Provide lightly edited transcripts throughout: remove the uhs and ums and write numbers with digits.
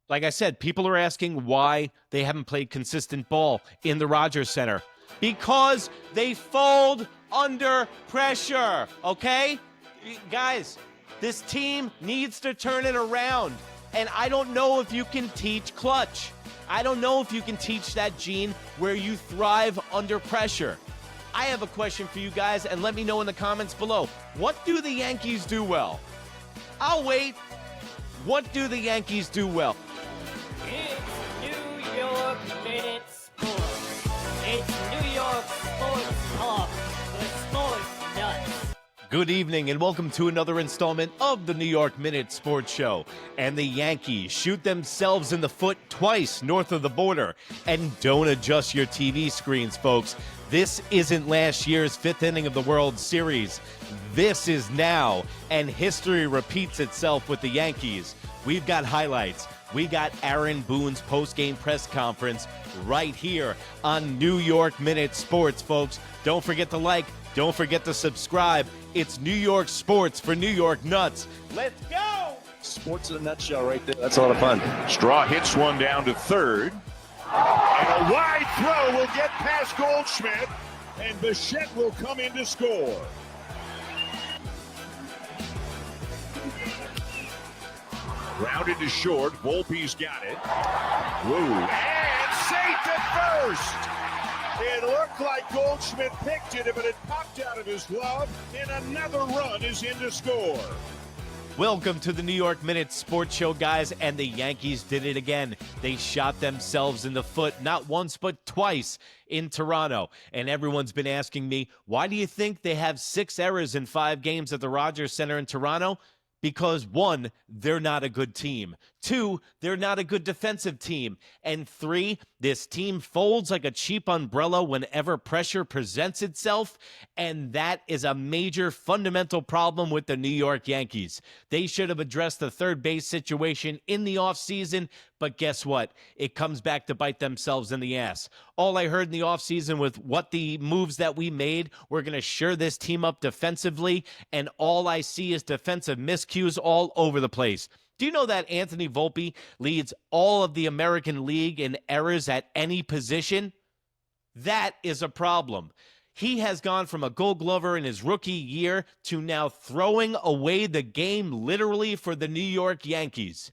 Like I said, people are asking why they haven't played consistent ball in the Rogers Center. Because they fold under pressure, okay? Guys, this team needs to turn it around. And I don't know if you can teach clutch. I don't know if you can teach that gene where you thrive under pressure. I have a question for you guys, and let me know in the comments below. What do the Yankees do well? I'll wait. What do the Yankees do well? It's New York Minute Sports. It's New York Sports Talk. The Sports Nuts. Good evening and welcome to another installment of the New York Minute Sports Show. And the Yankees shoot themselves in the foot twice north of the border. And don't adjust your TV screens, folks. This isn't last year's fifth inning of the World Series. This is now, and history repeats itself with the Yankees. We've got highlights. We got Aaron Boone's post-game press conference right here on New York Minute Sports, folks. Don't forget to like. Don't forget to subscribe. It's New York sports for New York nuts. Let's go! Sports in a nutshell right there. That's a lot of fun. Straw hits one down to third. And a wide throw will get past Goldschmidt. And Bichette will come in to score. Grounded to short. Volpe's got it. Woo. And safe at first. It looked like Goldschmidt picked it, but it popped out of his glove, and another run is in to score. Welcome to the New York Minute Sports Show, guys, and the Yankees did it again. They shot themselves in the foot, not once but twice in Toronto. And everyone's been asking me, why do you think they have 6 errors in 5 games at the Rogers Center in Toronto? Because 1, they're not a good team. 2, they're not a good defensive team. And 3, this team folds like a cheap umbrella whenever pressure presents itself. And that is a major fundamental problem with the New York Yankees. They should have addressed the third base situation in the offseason. But guess what? It comes back to bite themselves in the ass. All I heard in the offseason with what the moves that we made, we're going to shore this team up defensively. And all I see is defensive miscues all over the place. Do you know that Anthony Volpe leads all of the American League in errors at any position? That is a problem. He has gone from a Gold Glover in his rookie year to now throwing away the game literally for the New York Yankees.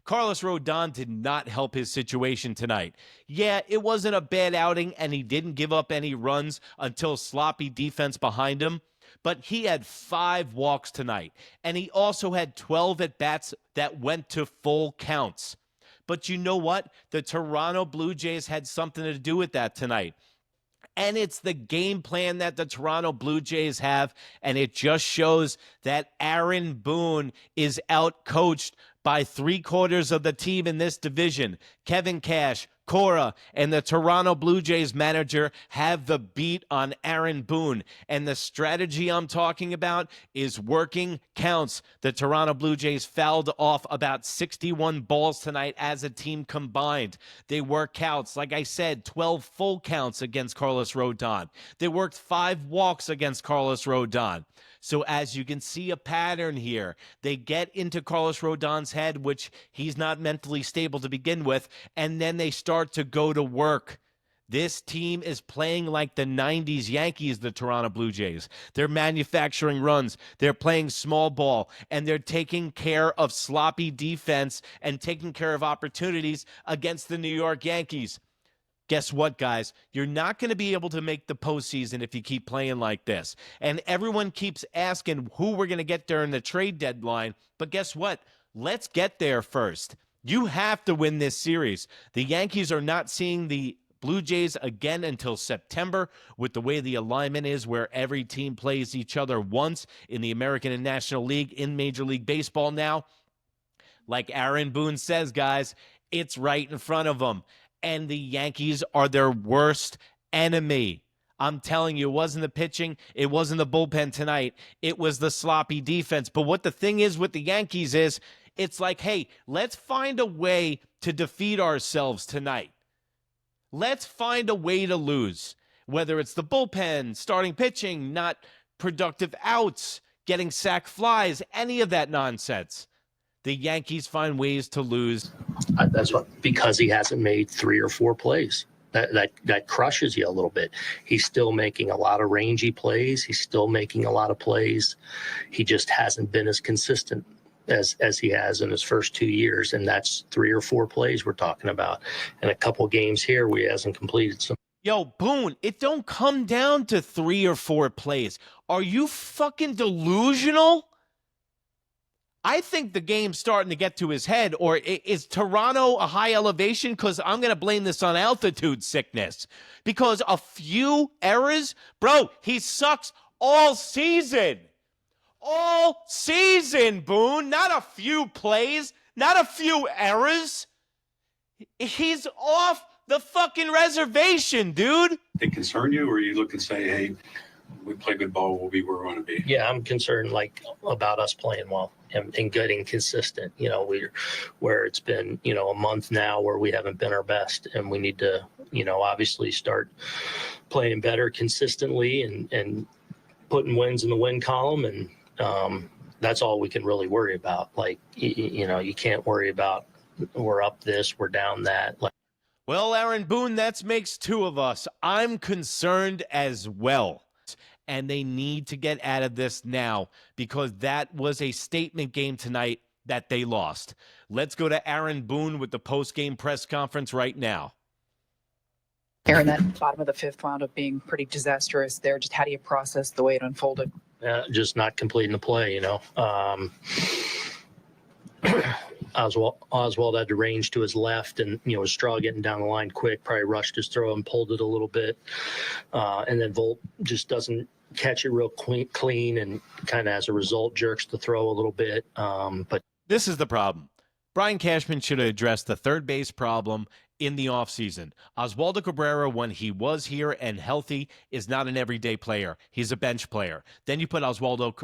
Carlos Rodón did not help his situation tonight. Yeah, it wasn't a bad outing, and he didn't give up any runs until sloppy defense behind him. But he had 5 walks tonight, and he also had 12 at-bats that went to full counts. But you know what? The Toronto Blue Jays had something to do with that tonight. And it's the game plan that the Toronto Blue Jays have, and it just shows that Aaron Boone is out-coached by 3/4 of the team in this division. Kevin Cash, Cora, and the Toronto Blue Jays manager have the beat on Aaron Boone. And the strategy I'm talking about is working counts. The Toronto Blue Jays fouled off about 61 balls tonight as a team combined. They work counts. Like I said, 12 full counts against Carlos Rodón. They worked 5 walks against Carlos Rodón. So as you can see a pattern here, they get into Carlos Rodón's head, which he's not mentally stable to begin with, and then they start to go to work. This team is playing like the 90s Yankees, the Toronto Blue Jays. They're manufacturing runs, they're playing small ball, and they're taking care of sloppy defense and taking care of opportunities against the New York Yankees. Guess what, guys? You're not going to be able to make the postseason if you keep playing like this. And everyone keeps asking who we're going to get during the trade deadline. But guess what? Let's get there first. You have to win this series. The Yankees are not seeing the Blue Jays again until September with the way the alignment is where every team plays each other once in the American and National League in Major League Baseball now. Like Aaron Boone says, guys, it's right in front of them. And the Yankees are their worst enemy. I'm telling you, it wasn't the pitching. It wasn't the bullpen tonight. It was the sloppy defense. But what the thing is with the Yankees is, it's like, hey, let's find a way to defeat ourselves tonight. Let's find a way to lose. Whether it's the bullpen, starting pitching, not productive outs, getting sack flies, any of that nonsense. the Yankees find ways to lose. That's what, because he hasn't made 3 or 4 plays. That crushes you a little bit. He's still making a lot of rangy plays. He's still making a lot of plays. He just hasn't been as consistent as he has in his first 2 years, and that's 3 or 4 plays we're talking about. And a couple games here where he hasn't completed some. Yo, Boone, it don't come down to 3 or 4 plays. Are you fucking delusional? I think the game's starting to get to his head. Or is Toronto a high elevation? Because I'm going to blame this on altitude sickness. Because a few errors, bro, he sucks all season. All season, Boone. Not a few plays, not a few errors. He's off the fucking reservation, dude. They concern you, or you look and say, hey, we play good ball, we'll be where we want to be? Yeah, I'm concerned about us playing well and getting consistent. Where it's been, a month now where we haven't been our best, and we need to, obviously start playing better consistently and putting wins in the win column. And that's all we can really worry about. You can't worry about we're up this, we're down that. Well, Aaron Boone, that makes 2 of us. I'm concerned as well. And they need to get out of this now because that was a statement game tonight that they lost. Let's go to Aaron Boone with the post-game press conference right now. Aaron, that bottom of the 5th wound up being pretty disastrous there. Just how do you process the way it unfolded? Just not completing the play, Oswald had to range to his left, and Straw getting down the line quick, probably rushed his throw and pulled it a little bit, and then Volpe just doesn't catch it real clean, and kind of as a result jerks the throw a little bit. But this is the problem. Brian Cashman should have addressed the third base problem in the offseason. Oswaldo Cabrera, when he was here and healthy, is not an everyday player. He's a bench player. Then you put Oswaldo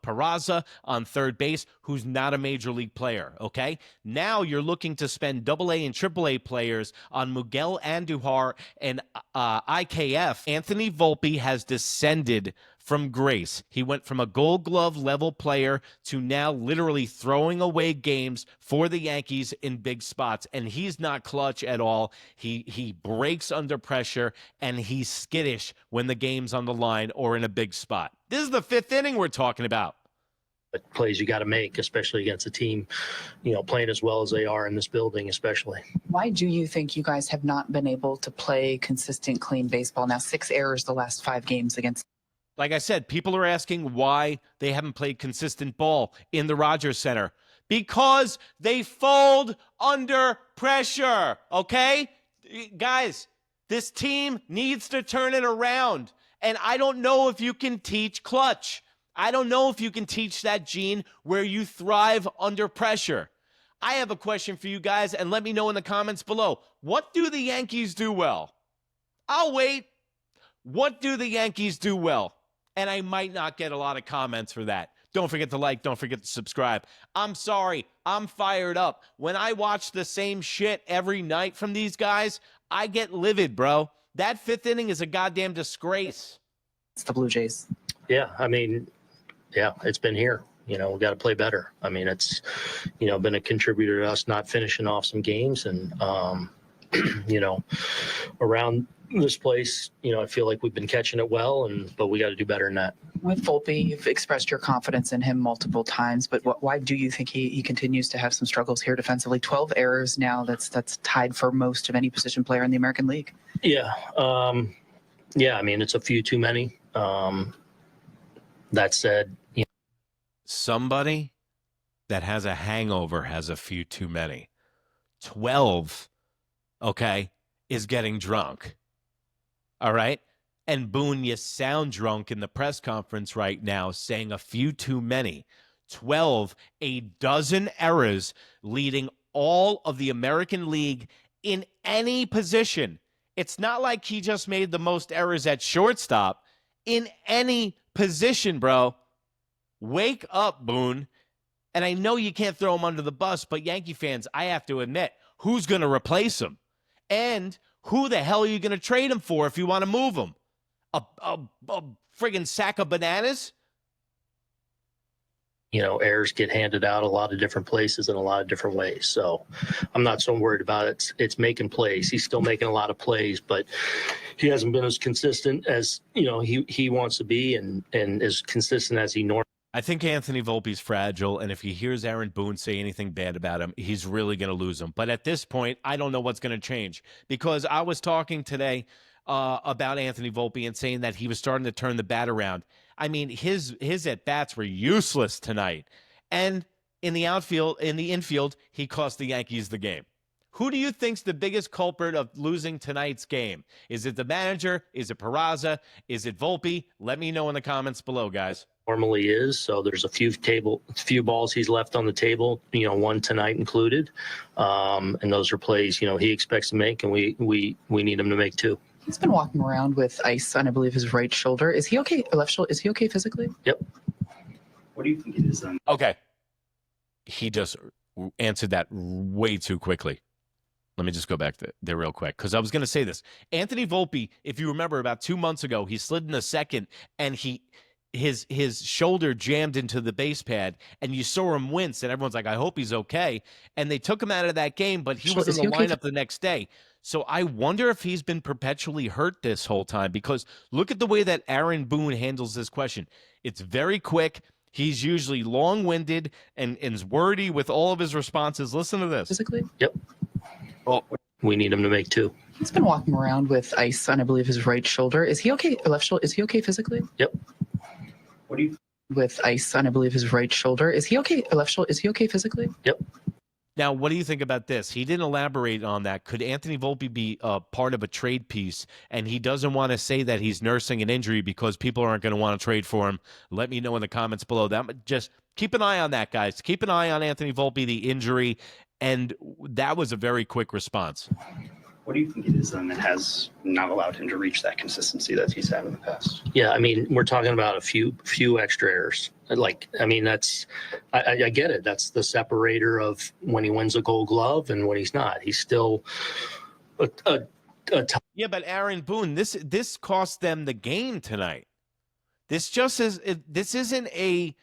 Peraza on third base, who's not a major league player, okay? Now you're looking to spend AA and AAA players on Miguel Andujar and IKF. Anthony Volpe has descended from grace. He went from a Gold Glove level player to now literally throwing away games for the Yankees in big spots, and he's not clutch at all. He breaks under pressure, and he's skittish when the game's on the line or in a big spot. This is the 5th inning we're talking about. But plays you got to make, especially against a team, playing as well as they are in this building, especially. Why do you think you guys have not been able to play consistent, clean baseball? Now 6 errors the last 5 games against. Like I said, people are asking why they haven't played consistent ball in the Rogers Center. Because they fold under pressure, okay? Guys, this team needs to turn it around. And I don't know if you can teach clutch. I don't know if you can teach that gene where you thrive under pressure. I have a question for you guys, and let me know in the comments below. What do the Yankees do well? I'll wait. What do the Yankees do well? And I might not get a lot of comments for that. Don't forget to like. Don't forget to subscribe. I'm sorry. I'm fired up. When I watch the same shit every night from these guys, I get livid, bro. That 5th inning is a goddamn disgrace. It's the Blue Jays. Yeah, it's been here. We got to play better. It's, been a contributor to us not finishing off some games. And, around this place, I feel like we've been catching it well, but we got to do better than that. With Volpe, you've expressed your confidence in him multiple times, but why do you think he continues to have some struggles here defensively? 12 errors now, that's tied for most of any position player in the American League. Yeah. It's a few too many. That said, somebody that has a hangover has a few too many. 12, okay, is getting drunk. All right? And Boone, you sound drunk in the press conference right now saying a few too many. 12, a dozen errors leading all of the American League in any position. It's not like he just made the most errors at shortstop. In any position, bro. Wake up, Boone. And I know you can't throw him under the bus, but Yankee fans, I have to admit, who's going to replace him? And who the hell are you going to trade him for if you want to move him? A friggin' sack of bananas? errors get handed out a lot of different places in a lot of different ways. So I'm not so worried about it. It's making plays. He's still making a lot of plays, but he hasn't been as consistent as, he wants to be and as consistent as he normally. I think Anthony Volpe's fragile, and if he hears Aaron Boone say anything bad about him, he's really going to lose him. But at this point, I don't know what's going to change, because I was talking today about Anthony Volpe and saying that he was starting to turn the bat around. I mean, his at-bats were useless tonight. And in the infield, he cost the Yankees the game. Who do you think's the biggest culprit of losing tonight's game? Is it the manager? Is it Peraza? Is it Volpe? Let me know in the comments below, guys. Normally is. So there's a few balls he's left on the table, one tonight included. And those are plays, he expects to make, and we need him to make too. He's been walking around with ice on, I believe, his right shoulder. Is he okay? Left shoulder? Is he okay physically? Yep. What do you think it is then? Okay. He just answered that way too quickly. Let me just go back there real quick, because I was going to say this. Anthony Volpe, if you remember, about 2 months ago, he slid in the second, and his shoulder jammed into the base pad, and you saw him wince, and everyone's like, I hope he's okay. And they took him out of that game, but he was in the lineup the next day. So I wonder if he's been perpetually hurt this whole time, because look at the way that Aaron Boone handles this question. It's very quick. He's usually long-winded and wordy with all of his responses. Listen to this. Physically? Yep. Well, we need him to make two. He's been walking around with ice on, I believe, his right shoulder. Is he okay? Left shoulder? Is he okay physically? Yep. What do you? With ice on, I believe, his right shoulder. Is he okay? Left shoulder? Is he okay physically? Yep. Now, what do you think about this? He didn't elaborate on that. Could Anthony Volpe be part of a trade piece, and he doesn't want to say that he's nursing an injury because people aren't going to want to trade for him? Let me know in the comments below. Just keep an eye on that, guys. Keep an eye on Anthony Volpe, the injury, and that was a very quick response. What do you think it is then that has not allowed him to reach that consistency that he's had in the past? Yeah, I mean, we're talking about a few extra errors. That's I get it. That's the separator of when he wins a Gold Glove and when he's not. He's still Yeah, but Aaron Boone, this cost them the game tonight. This isn't a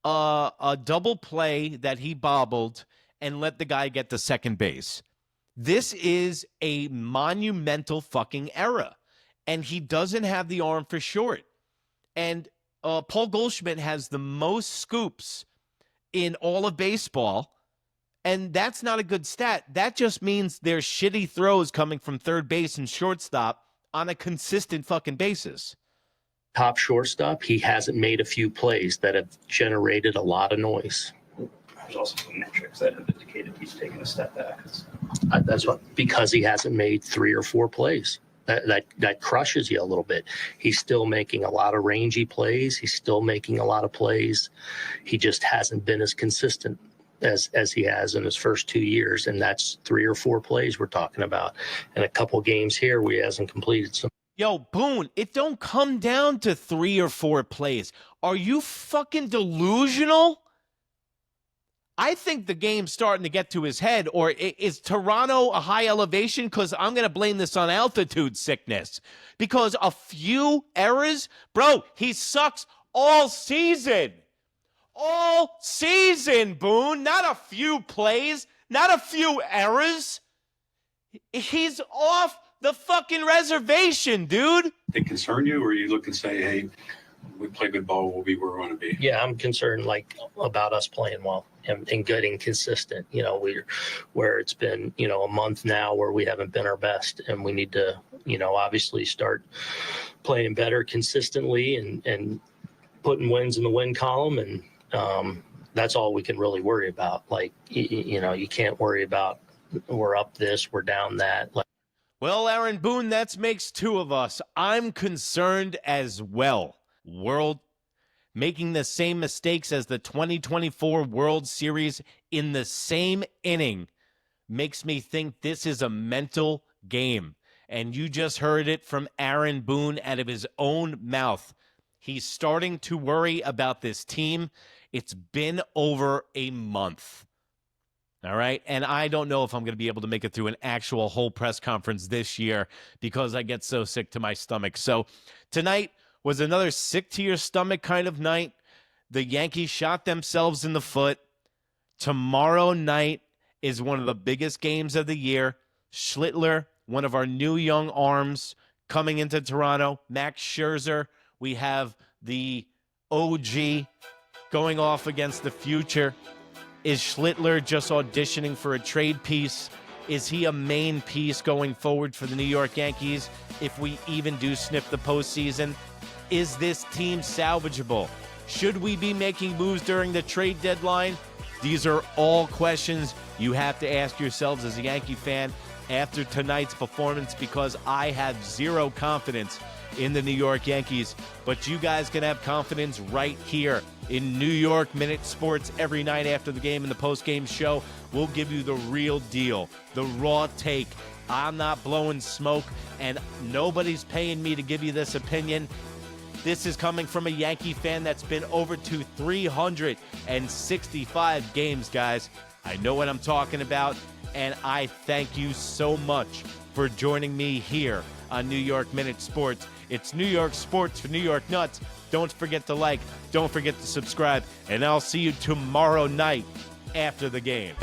double play that he bobbled and let the guy get to second base. This is a monumental fucking error, and he doesn't have the arm for short. And Paul Goldschmidt has the most scoops in all of baseball, and that's not a good stat. That just means there's shitty throws coming from third base and shortstop on a consistent fucking basis. Top shortstop, he hasn't made a few plays that have generated a lot of noise. There's also some metrics that have indicated he's taken a step back. That's what, because he hasn't made 3 or 4 plays. That crushes you a little bit. He's still making a lot of rangy plays. He's still making a lot of plays. He just hasn't been as consistent as he has in his first 2 years, and that's 3 or 4 plays we're talking about. And a couple games here where he hasn't completed some. Yo, Boone, it don't come down to 3 or 4 plays. Are you fucking delusional? I think the game's starting to get to his head. Or is Toronto a high elevation? Because I'm going to blame this on altitude sickness. Because a few errors, bro, he sucks all season. All season, Boone. Not a few plays, not a few errors. He's off the fucking reservation, dude. They concern you, or you look and say, hey, we play good ball, we'll be where we want to be? Yeah, I'm concerned about us playing well and getting consistent. Where it's been, a month now where we haven't been our best, and we need to, obviously start playing better consistently and putting wins in the win column. And that's all we can really worry about. You can't worry about we're up this, we're down that. Well, Aaron Boone, that makes 2 of us. I'm concerned as well. World making the same mistakes as the 2024 World Series in the same inning makes me think this is a mental game. And you just heard it from Aaron Boone out of his own mouth. He's starting to worry about this team. It's been over a month. All right. And I don't know if I'm going to be able to make it through an actual whole press conference this year because I get so sick to my stomach. So tonight was another sick to your stomach kind of night. The Yankees shot themselves in the foot. Tomorrow night is one of the biggest games of the year. Schlittler, one of our new young arms, coming into Toronto. Max Scherzer. We have the OG going off against the future. Is Schlittler just auditioning for a trade piece? Is he a main piece going forward for the New York Yankees if we even do sniff the postseason? Is this team salvageable? Should we be making moves during the trade deadline? These are all questions you have to ask yourselves as a Yankee fan after tonight's performance, because I have zero confidence in the New York Yankees. But you guys can have confidence right here in New York Minute Sports every night after the game in the post-game show. We'll give you the real deal, the raw take. I'm not blowing smoke, and nobody's paying me to give you this opinion. This is coming from a Yankee fan that's been over to 365 games, guys. I know what I'm talking about, and I thank you so much for joining me here on New York Minute Sports. It's New York Sports for New York Nuts. Don't forget to like, don't forget to subscribe, and I'll see you tomorrow night after the game.